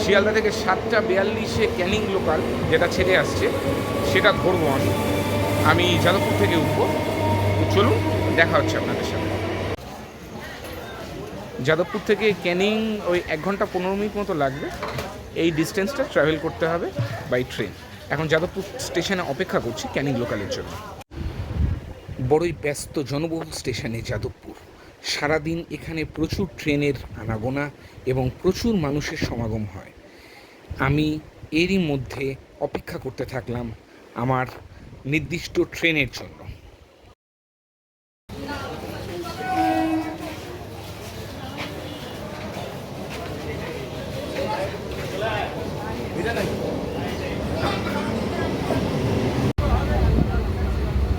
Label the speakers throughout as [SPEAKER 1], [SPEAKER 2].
[SPEAKER 1] শিয়ালদা থেকে 7:42 ক্যানিং লোকাল যেটা ছেড়ে আসছে সেটা ধরবো আমি যাদবপুর থেকে উঠবো। চলুন দেখা হচ্ছে আপনাদের সাথে। যাদবপুর থেকে ক্যানিং ওই 1 ঘন্টা 15 মিনিট মতো লাগবে। এই ডিস্টেন্সটা ট্রাভেল করতে হবে বাই ট্রেন। এখন যাদবপুর স্টেশনে অপেক্ষা করছি ক্যানিং লোকালের জন্য। বড়ই ব্যস্ত জনবহুল স্টেশনে যাদবপুর। সারাদিন এখানে প্রচুর ট্রেনের আনাগোনা এবং প্রচুর মানুষের সমাগম হয়। আমি এরই মধ্যে অপেক্ষা করতে থাকলাম আমার নির্দিষ্ট ট্রেনের জন্য।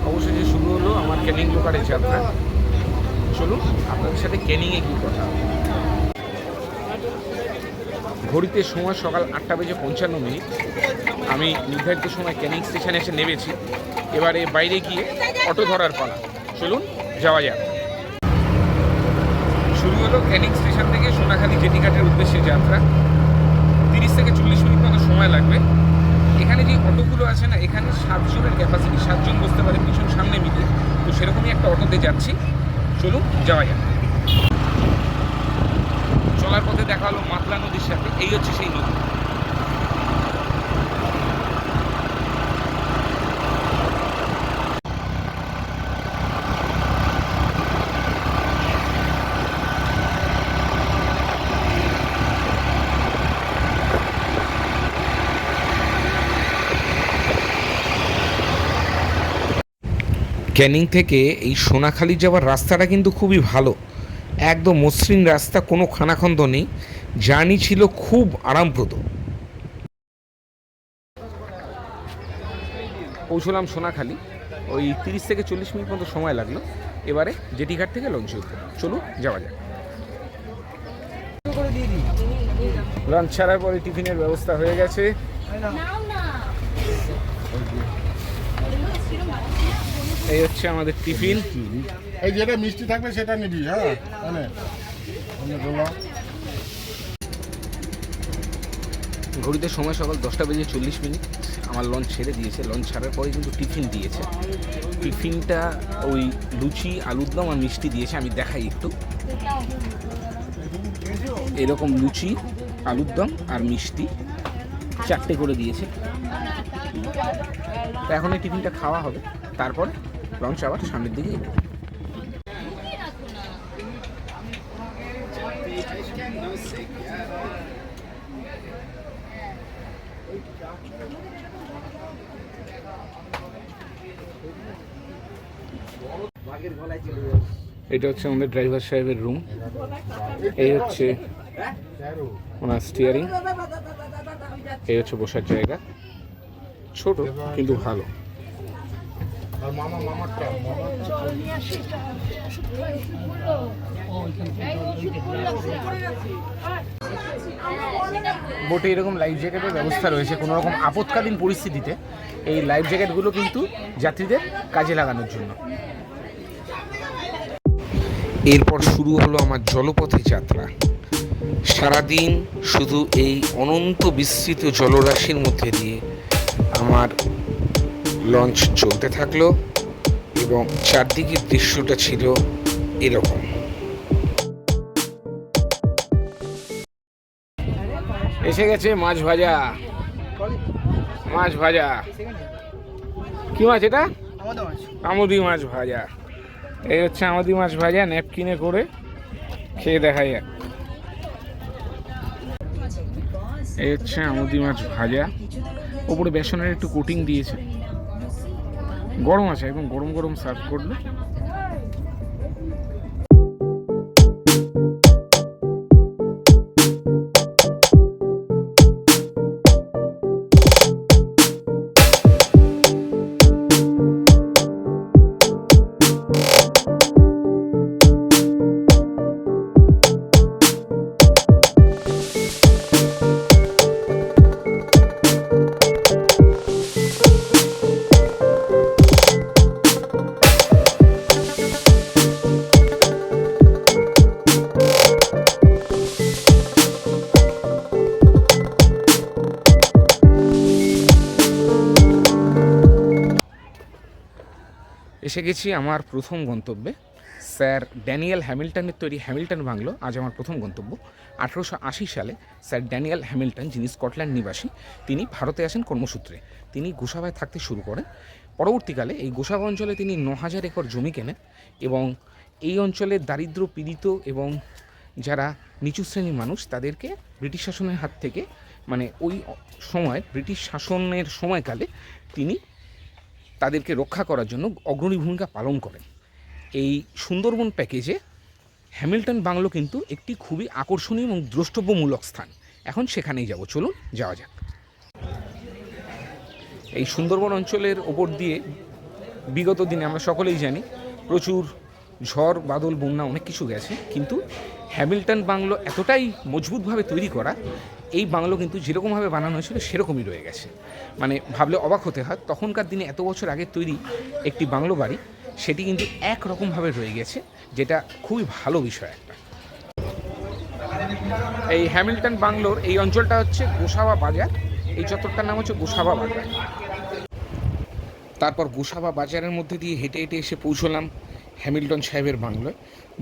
[SPEAKER 1] অবশেষে শুরু হলো আমার ক্যানিং লোকালের যাত্রা। চলুন আপনাদের সাথে ক্যানিংয়ে কী কথা। ঘড়িতে সময় সকাল 8:55। আমি নির্ধারিত সময় ক্যানিং স্টেশনে এসে নেমেছি। এবারে বাইরে গিয়ে অটো ধরার পালা। চলুন যাওয়া যাক। শুরু হলো ক্যানিং স্টেশন থেকে সোনাখালি জেটিঘাটের উদ্দেশ্যে যাত্রা। 30 থেকে 40 মিনিট মতো সময় লাগবে। এখানে যে অটোগুলো আছে না, এখানে 7 জনের ক্যাপাসিটি, 7 জন বসতে পারে পিছন সামনে মিলিয়ে। তো সেরকমই একটা অটোতে যাচ্ছি। চলুন যাওয়া যাক। চলার পথে দেখা হলো মাতলা নদীর সাথে। এই হচ্ছে সেই নদী। ক্যানিং থেকে এই সোনাখালি যাওয়ার রাস্তাটা কিন্তু খুবই ভালো, একদম মসৃণ রাস্তা, কোনো খানাখন্দ নেই। জার্নি ছিল খুব আরামপ্রদ। পৌঁছলাম সোনাখালি। ওই 30 থেকে 40 মিনিট মতো সময় লাগলো। এবারে জেটিঘাট থেকে লঞ্চে উঠবো। চলুন যাওয়া যাক। লঞ্চ ছাড়ার পরে টিফিনের ব্যবস্থা হয়ে গেছে। এই হচ্ছে আমাদের টিফিন।
[SPEAKER 2] এই যেটা মিষ্টি থাকবে সেটা নিবি। হ্যাঁ,
[SPEAKER 1] ঘড়িতে সময় সকাল 10:40। আমার লঞ্চ ছেড়ে দিয়েছে। লঞ্চ ছাড়ার পরে কিন্তু টিফিন দিয়েছে। টিফিনটা ওই লুচি, আলুর দম আর মিষ্টি দিয়েছে। আমি দেখাই একটু। এরকম লুচি, আলুর দম আর মিষ্টি 4টে করে দিয়েছে। তো এখন এই টিফিনটা খাওয়া হবে, তারপর লঞ্চ আবার সামনের দিকে এগোবে। এটা হচ্ছে আমাদের ড্রাইভার সাহেবের রুম। এই হচ্ছে ওনার স্টিয়ারিং। এই হচ্ছে বসার জায়গা, ছোট কিন্তু ভালো। বোটে এরকম লাইফ জ্যাকেটের ব্যবস্থা রয়েছে। কোনো রকম আপৎকালীন পরিস্থিতিতে এই লাইফ জ্যাকেটগুলো কিন্তু যাত্রীদের কাজে লাগানোর জন্য। এরপর শুরু হলো আমার জলপথে যাত্রা। সারাদিন শুধু এই অনন্ত বিস্তৃত জলরাশির মধ্যে দিয়ে আমার লঞ্চ চলতে থাকলো এবং চারদিকের দৃশ্যটা ছিল এরকম। এসে গেছে মাছ ভাজা। মাছ ভাজা কি মাছ এটা? আমুদি মাছ ভাজা। এই হচ্ছে আমুদি মাছ ভাজা। ন্যাপকিনে করে খেয়ে দেখা যাক। এই হচ্ছে আমুদি মাছ ভাজা। ওপরে বেসনের একটু কোটিং দিয়েছে। গরম আছে, একদম গরম গরম সার্ভ করলো। এসে গেছি আমার প্রথম গন্তব্যে, স্যার ড্যানিয়েল হ্যামিল্টনের তৈরি হ্যামিল্টন বাংলো। আজ আমার প্রথম গন্তব্য। 1880 সালে স্যার ড্যানিয়েল হ্যামিল্টন, যিনি স্কটল্যান্ড নিবাসী, তিনি ভারতে আসেন কর্মসূত্রে। তিনি গোসাবায় থাকতে শুরু করেন। পরবর্তীকালে এই গোসাবা অঞ্চলে তিনি 9,000 একর জমি কেনেন এবং এই অঞ্চলের দারিদ্র পীড়িত এবং যারা নিচু শ্রেণীর মানুষ তাদেরকে ব্রিটিশ শাসনের হাত থেকে, মানে ওই সময় ব্রিটিশ শাসনের সময়কালে তিনি তাদেরকে রক্ষা করার জন্য অগ্রণী ভূমিকা পালন করেন। এই সুন্দরবন প্যাকেজে হ্যামিল্টন বাংলো কিন্তু একটি খুবই আকর্ষণীয় এবং দ্রষ্টব্যমূলক স্থান। এখন সেখানেই যাব, চলুন যাওয়া যাক। এই সুন্দরবন অঞ্চলের ওপর দিয়ে বিগত দিনে আমরা সকলেই জানি প্রচুর ঝড় বাদল বন্যা অনেক কিছু গেছে, কিন্তু হ্যামিল্টন বাংলো এতটাই মজবুতভাবে তৈরি করা, এই বাংলো কিন্তু যেরকমভাবে বানানো হয়েছিল সেরকমই রয়ে গেছে। মানে ভাবলে অবাক হতে হয়, তখনকার দিনে এত বছর আগে তৈরি একটি বাংলো বাড়ি সেটি কিন্তু একরকমভাবে রয়ে গেছে, যেটা খুবই ভালো বিষয় একটা। এই হ্যামিল্টন বাংলোর এই অঞ্চলটা হচ্ছে গোসাবা বাজার। এই চত্বরটার নাম হচ্ছে গোসাবা বাজার। তারপর গোসাবা বাজারের মধ্যে দিয়ে হেঁটে হেঁটে এসে পৌঁছলাম হ্যামিল্টন সাহেবের বাংলোয়।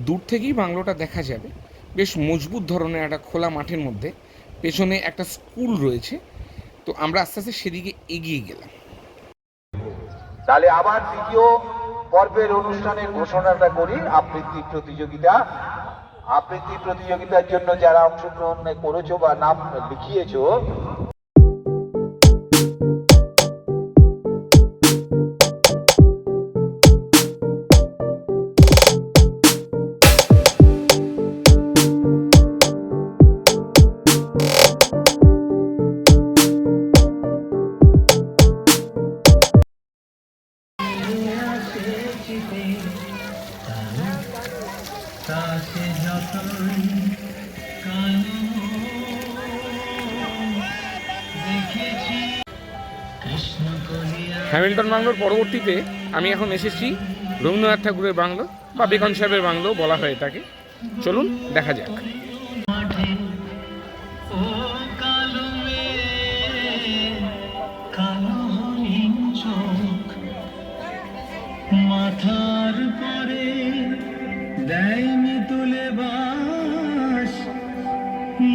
[SPEAKER 1] দূর থেকেই বাংলোটা দেখা যাবে, বেশ মজবুত ধরনের একটা খোলা মাঠের মধ্যে। পেছনে একটা স্কুল রয়েছে, তো আমরা আস্তে আস্তে সেদিকে এগিয়ে গেলাম।
[SPEAKER 3] তাহলে আবার দ্বিতীয় পর্বের অনুষ্ঠানের ঘোষণাটা করি। আবৃত্তি প্রতিযোগিতার জন্য যারা অংশগ্রহণ করেছো বা নাম লিখিয়েছো,
[SPEAKER 1] হ্যামিল্টন বাংলোর পরবর্তীতে আমি এখন এসেছি রবীন্দ্রনাথ ঠাকুরের বাংলো বা বেকন সাহেবের বাংলো বলা হয় এটাকে। চলুন দেখা যাক।
[SPEAKER 4] মাথার পরে দেয়নি তুলে বাস,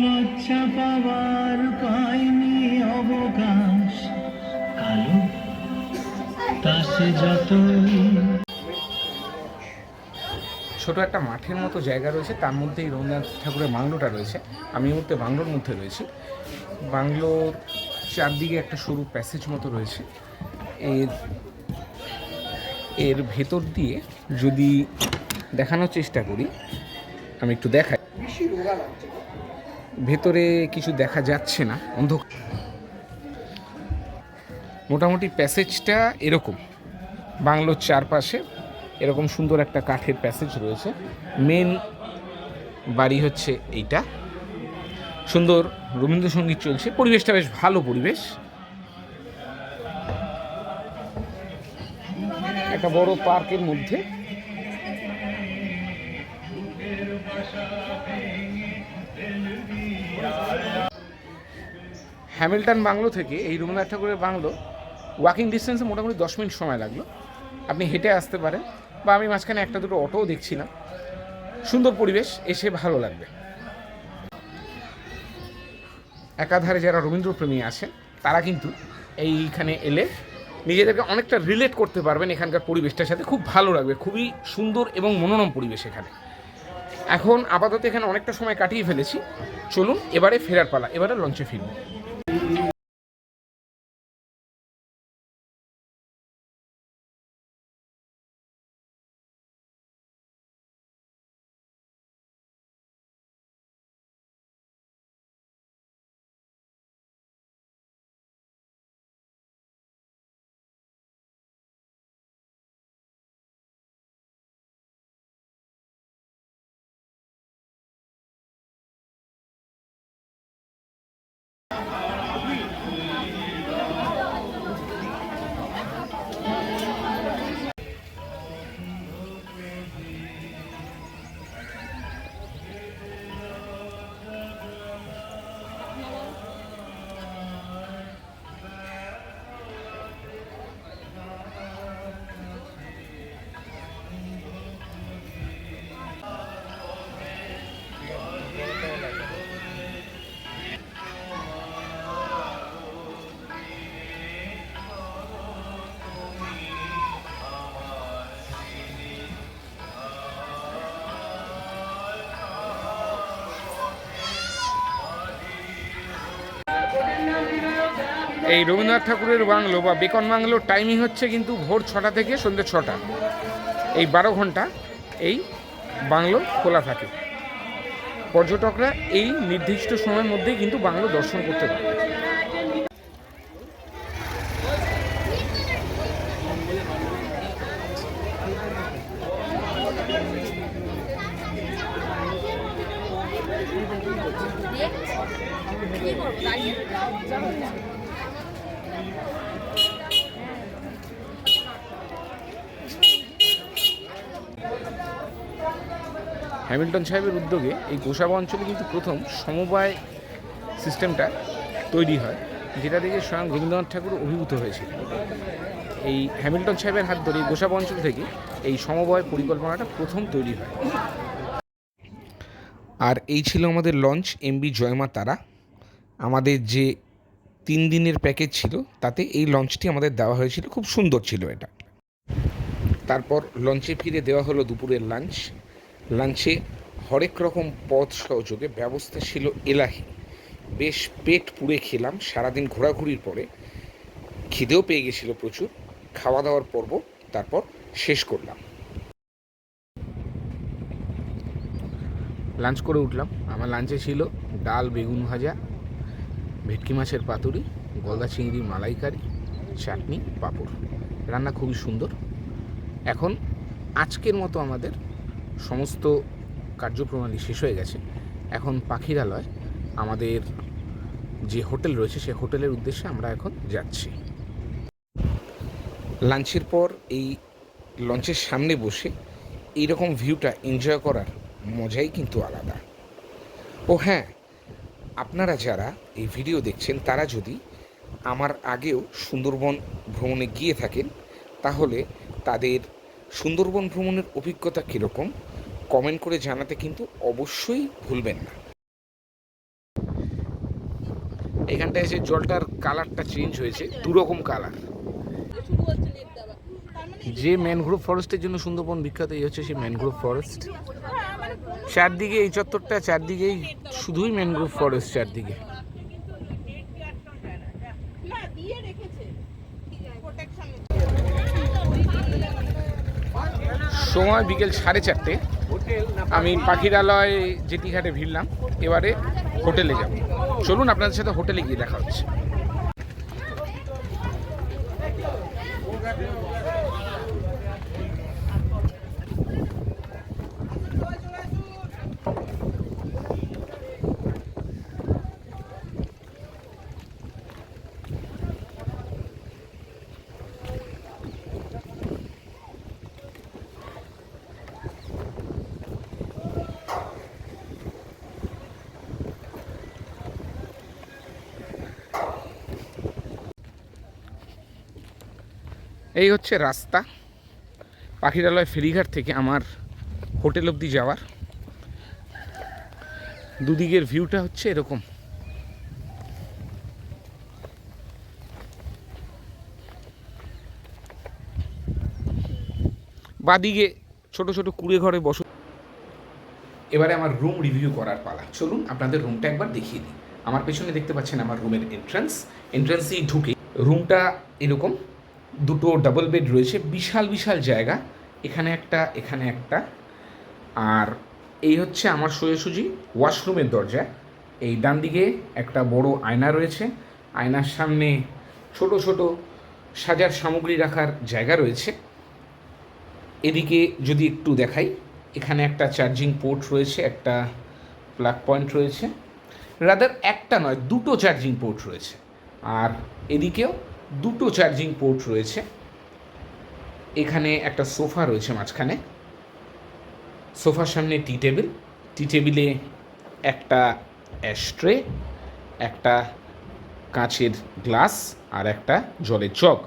[SPEAKER 4] লজ্জা পাওয়ার পাইনি অবকাশ, কালো তাসে যতই।
[SPEAKER 1] ছোট একটা মাঠের মতো জায়গা রয়েছে, তার মধ্যেই রবীন্দ্রনাথ ঠাকুরের বাংলোটা রয়েছে। আমি এই মুহূর্তে বাংলোর মধ্যে রয়েছি। বাংলোর চারদিকে একটা সরু প্যাসেজ মতো রয়েছে। এর ভেতর দিয়ে যদি দেখানোর চেষ্টা করি, আমি একটু দেখাই। ভেতরে কিছু দেখা যাচ্ছে না, অন্ধকার। মোটামুটি প্যাসেজটা এরকম, বাংলোর চারপাশে এরকম সুন্দর একটা কাঠের প্যাসেজ রয়েছে। মেন বাড়ি হচ্ছে এইটা। সুন্দর রবীন্দ্রসঙ্গীত চলছে, পরিবেশটা বেশ ভালো পরিবেশ। একটা বড় পার্কের মধ্যে। হ্যামিল্টন বাংলো থেকে এই রবীন্দ্রনাথ ঠাকুরের বাংলো ওয়াকিং ডিস্টেন্সে মোটামুটি 10 মিনিট সময় লাগলো। আপনি হেঁটে আসতে পারেন, বা আমি মাঝখানে একটা দুটো অটোও দেখছিলাম। সুন্দর পরিবেশ, এসে ভালো লাগবে। একাধারে যারা রবীন্দ্রপ্রেমী আছেন তারা কিন্তু এইখানে এলে নিজেদেরকে অনেকটা রিলেট করতে পারবেন এখানকার পরিবেশটার সাথে। খুব ভালো লাগবে, খুবই সুন্দর এবং মনোরম পরিবেশ এখানে। এখন আপাতত এখানে অনেকটা সময় কাটিয়ে ফেলেছি, চলুন এবারে ফেরার পালা, এবারে লঞ্চে ফিরব। এই রবীন্দ্রনাথ ঠাকুরের বাংলো বা বেকন বাংলোর টাইমিং হচ্ছে কিন্তু ভোর 6টা থেকে সন্ধ্যে 6টা। এই 12 ঘন্টা এই বাংলো খোলা থাকে। পর্যটকরা এই নির্দিষ্ট সময়ের মধ্যেই কিন্তু বাংলো দর্শন করতে পারে। হ্যামিল্টন সাহেবের উদ্যোগে এই গোসাবা অঞ্চলে কিন্তু প্রথম সমবায় সিস্টেমটা তৈরি হয়, যেটা থেকে স্বয়ং রবীন্দ্রনাথ ঠাকুর অভিভূত হয়েছিল। এই হ্যামিল্টন সাহেবের হাত ধরে গোসাবা অঞ্চল থেকে এই সমবায় পরিকল্পনাটা প্রথম তৈরি হয়। আর এই ছিল আমাদের লঞ্চ এমবি জয়মা তারা। আমাদের যে 3 দিনের প্যাকেজ ছিল তাতে এই লঞ্চটি আমাদের দেওয়া হয়েছিল, খুব সুন্দর ছিল এটা। তারপর লঞ্চে ফিরে দেওয়া হলো দুপুরের লাঞ্চ। লাঞ্চে হরেক রকম পদ সহযোগে ব্যবস্থা ছিল এলাহি। বেশ পেট পুড়ে খেলাম, সারাদিন ঘোরাঘুরির পরে খিদেও পেয়ে গেছিল প্রচুর। খাওয়া দাওয়ার পর্ব তারপর শেষ করলাম। লাঞ্চ করে উঠলাম। আমার লাঞ্চে ছিল ডাল, বেগুন ভাজা, ভেটকি মাছের পাতুরি, গলদা চিংড়ির মালাইকারি, চাটনি, পাঁপড়। রান্না খুবই সুন্দর। এখন আজকের মতো আমাদের সমস্ত কার্যপ্রণালী শেষ হয়ে গেছে। এখন পাখিরালয় আমাদের যে হোটেল রয়েছে সেই হোটেলের উদ্দেশ্যে আমরা এখন যাচ্ছি। লাঞ্চের পর এই লঞ্চের সামনে বসে এইরকম ভিউটা এনজয় করার মজাই কিন্তু আলাদা। ও হ্যাঁ, আপনারা যারা এই ভিডিও দেখছেন তারা যদি আমার আগেও সুন্দরবন ভ্রমণে গিয়ে থাকেন তাহলে তাদের সুন্দরবন ভ্রমণের অভিজ্ঞতা কীরকম কমেন্ট করে জানাতে কিন্তু অবশ্যই ভুলবেন না। এখানটায় এসে জলটার কালারটা চেঞ্জ হয়েছে, দুরকম কালার। যে ম্যানগ্রোভ ফরেস্টের জন্য সুন্দরবন বিখ্যাত, এই হচ্ছে সেই ম্যানগ্রোভ ফরেস্ট। চারদিকে এই চত্বরটা, চারদিকেই শুধুই ম্যানগ্রোভ ফরেস্ট চারদিকে। সময় বিকেল 4:30। আমি পাখিরালয় জেটিঘাটে ভিড়লাম। এবারে হোটেলে যাব। চলুন আপনাদের সাথে হোটেলে গিয়ে দেখা হচ্ছে। এই হচ্ছে রাস্তা পাখিরালয় ফেরিঘাট থেকে আমার হোটেল অবধি যাওয়ার। দুদিকের ভিউটা হচ্ছে এরকম। বাদিকে ছোট ছোট কুড়ে ঘরে বসো। এবারে আমার রুম রিভিউ করার পালা। চলুন আপনাদের রুমটা একবার দেখিয়ে দিই। আমার পেছনে দেখতে পাচ্ছেন আমার রুমের এন্ট্রান্সেই ঢুকে রুমটা এরকম। দুটো ডাবল বেড রয়েছে, বিশাল বিশাল জায়গা, এখানে একটা এখানে একটা। আর এই হচ্ছে আমার সোজাসুজি ওয়াশরুমের দরজা। এই ডান দিকে একটা বড় আয়না রয়েছে, আয়নার সামনে ছোট ছোট সাজার সামগ্রী রাখার জায়গা রয়েছে। এদিকে যদি একটু দেখাই, এখানে একটা চার্জিং পোর্ট রয়েছে, একটা প্লাগ পয়েন্ট রয়েছে, রাদার একটা নয় দুটো চার্জিং পোর্ট রয়েছে। আর এদিকেও দুটো চার্জিং পোর্ট রয়েছে। এখানে একটা সোফা রয়েছে মাঝখানে, সোফার সামনে টি টেবিলে একটা অ্যাশট্রে, একটা কাঁচের গ্লাস আর একটা জলের জগ।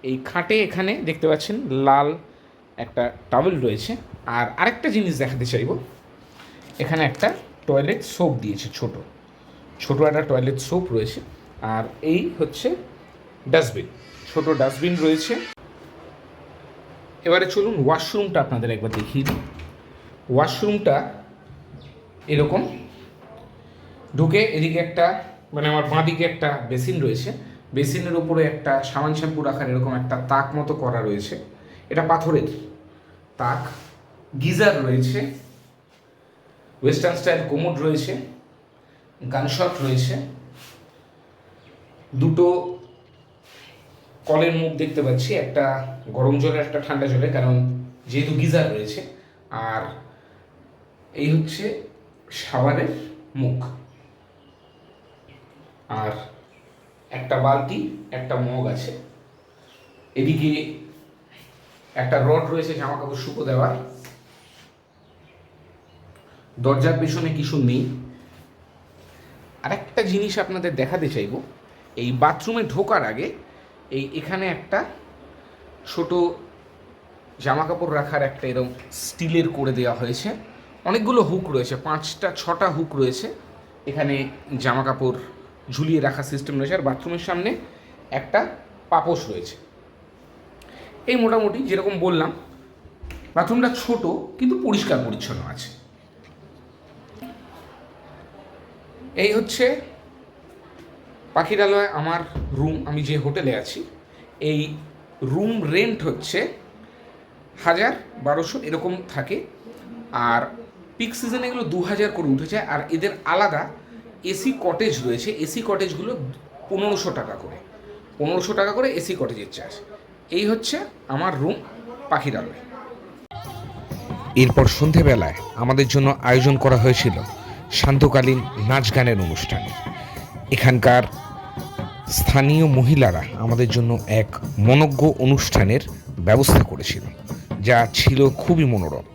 [SPEAKER 1] এই খাটে এখানে দেখতে পাচ্ছেন লাল একটা টাওয়েল রয়েছে। আর আরেকটা জিনিস দেখাতে চাইব, এখানে একটা টয়লেট সোপ দিয়েছে, ছোট একটা টয়লেট সোপ রয়েছে। আর এই হচ্ছে ডাস্টবিন, ছোট ডাস্টবিন রয়েছে। এবারে চলুন ওয়াশরুমটা আপনাদের একবার দেখিয়ে দিই। ওয়াশরুমটা এরকম, ঢুকে এদিকে একটা মানে আমার বাঁ দিকে একটা বেসিন রয়েছে, বেসিনের ওপরে একটা সাবান শ্যাম্পু রাখার এরকম একটা তাক মতো করা রয়েছে, এটা পাথরের তাক। গিজার রয়েছে, ওয়েস্টার্ন স্টাইল কোমোড রয়েছে, গানশট রয়েছে, দুটো কলের মুখ দেখতে পাচ্ছি, একটা গরম জলে একটা ঠান্ডা জলে, কারণ যেহেতু গিজার রয়েছে। আর এই হচ্ছে শাওয়ারের মুখ, আর একটা বালতি, একটা মগ আছে। এদিকে একটা রড রয়েছে জামা কাপড় শুকো দেওয়ার। দরজার পেছনে কিছু নেই। আরেকটা জিনিস আপনাদের দেখাতে চাইব, এই বাথরুমে ঢোকার আগে এখানে একটা ছোট জামা কাপড় রাখার একটা এরকম স্টিলের করে দেওয়া হয়েছে। অনেকগুলো হুক রয়েছে, 5-6টা হুক রয়েছে এখানে, জামা কাপড় ঝুলিয়ে রাখার সিস্টেম রয়েছে। আর বাথরুমের সামনে একটা পাপোশ রয়েছে। এই মোটামুটি যেরকম বললাম, বাথরুমটা ছোট কিন্তু পরিষ্কার পরিচ্ছন্ন আছে। এই হচ্ছে পাখিরালয় আমার রুম, আমি যে হোটেলে আছি। এই রুম রেন্ট হচ্ছে 1000-1200 এরকম থাকে, আর পিক সিজনে এগুলো 2000 করে উঠে যায়। আর এদের আলাদা এসি কটেজ রয়েছে, এসি কটেজগুলো 1500 টাকা করে, 1500 টাকা করে এসি কটেজের চার্জ। এই হচ্ছে আমার রুম পাখিরালয়। এরপর সন্ধেবেলায় আমাদের জন্য আয়োজন করা হয়েছিল সান্ধ্যকালীন নাচ গানের অনুষ্ঠান। এখানকার স্থানীয় মহিলারা আমাদের জন্য এক মনোজ্ঞ অনুষ্ঠানের ব্যবস্থা করেছিল, যা ছিল খুবই মনোরম।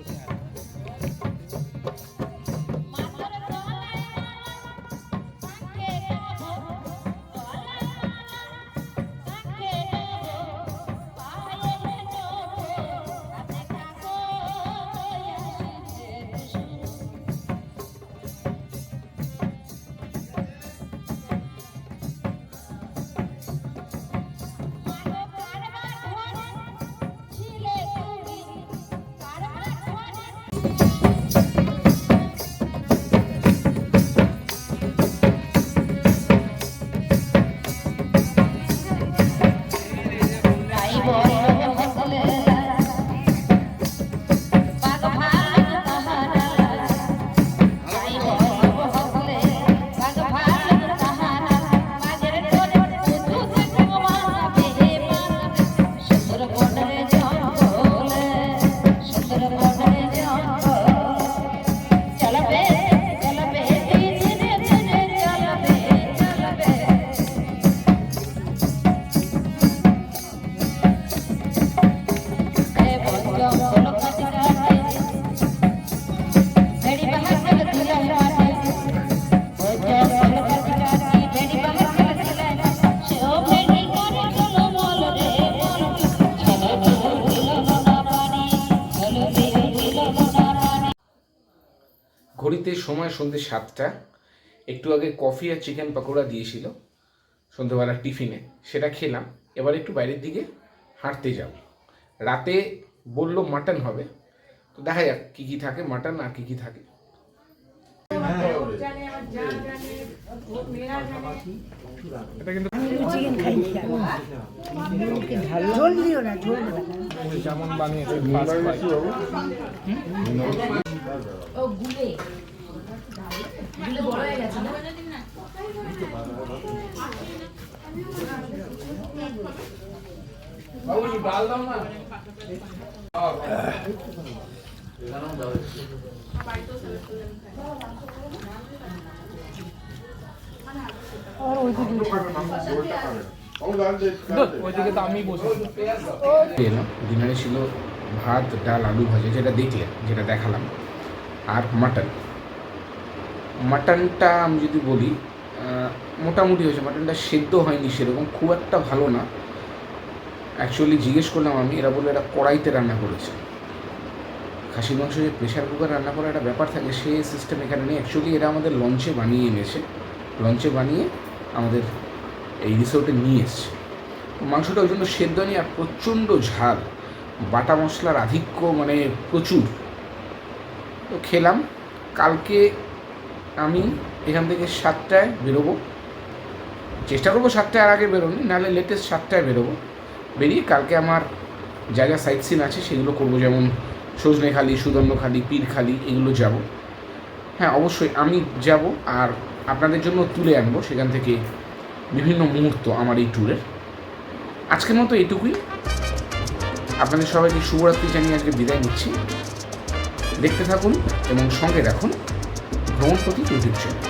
[SPEAKER 1] ঘড়িতে সময় সন্ধ্যে 7টা। একটু আগে কফি আর চিকেন পকোড়া দিয়েছিল সন্ধ্যেবেলার টিফিনে, সেটা খেলাম। এবার একটু বাইরের দিকে হাঁটতে যাব। রাতে বললো মাটন হবে, তো দেখা যাক কী কী থাকে, মাটন আর কী কী থাকে। এটা কিন্তু যেমন বানিয়েছে বড় হয়ে গেছে না? ডিনারে ছিল ভাত, ডাল, আলু ভাজা, যেটা দেখলেন, যেটা দেখালাম, আর মাটন। মাটনটা আমি যদি বলি মোটামুটি হয়েছে। মাটনটা সেদ্ধ হয়নি সেরকম, খুব একটা ভালো না। অ্যাকচুয়ালি জিজ্ঞেস করলাম আমি, এরা বলে এরা কড়াইতে রান্না করেছে। খাসির মাংস যে প্রেশার কুকার রান্না করার একটা ব্যাপার থাকে, সে সিস্টেম এখানে নেই। অ্যাকচুয়ালি এরা আমাদের লঞ্চে বানিয়ে এনেছে, লঞ্চে বানিয়ে আমাদের এই রিসোর্টে নিয়ে এসছে। মাংসটা ওই জন্য সেদ্ধ নেই, আর প্রচণ্ড ঝাল, বাটা মশলার আধিক্য মানে প্রচুর। তো খেলাম। কালকে আমি এখান থেকে 7টায় বেরোবো, চেষ্টা করবো 7টার আগে বেরোনি, নাহলে লেটেস্ট 7টায় বেরোবো। বেরিয়ে কালকে আমার যা যা সাইট সিন আছে সেগুলো করবো, যেমন সজনেখালি, সুদর্ণখালি, পীরখালি, এগুলো যাব। হ্যাঁ, অবশ্যই আমি যাব আর আপনাদের জন্য তুলে আনবো সেখান থেকে বিভিন্ন মুহূর্ত আমার এই ট্যুরের। আজকের মতো এইটুকুই। আপনাদের সবাইকে শুভরাত্রি জানিয়ে আজকে বিদায় নিচ্ছি। দেখতে থাকুন এবং সঙ্গে রাখুন ভ্রমণপতি ইউটিউব চ্যানেল।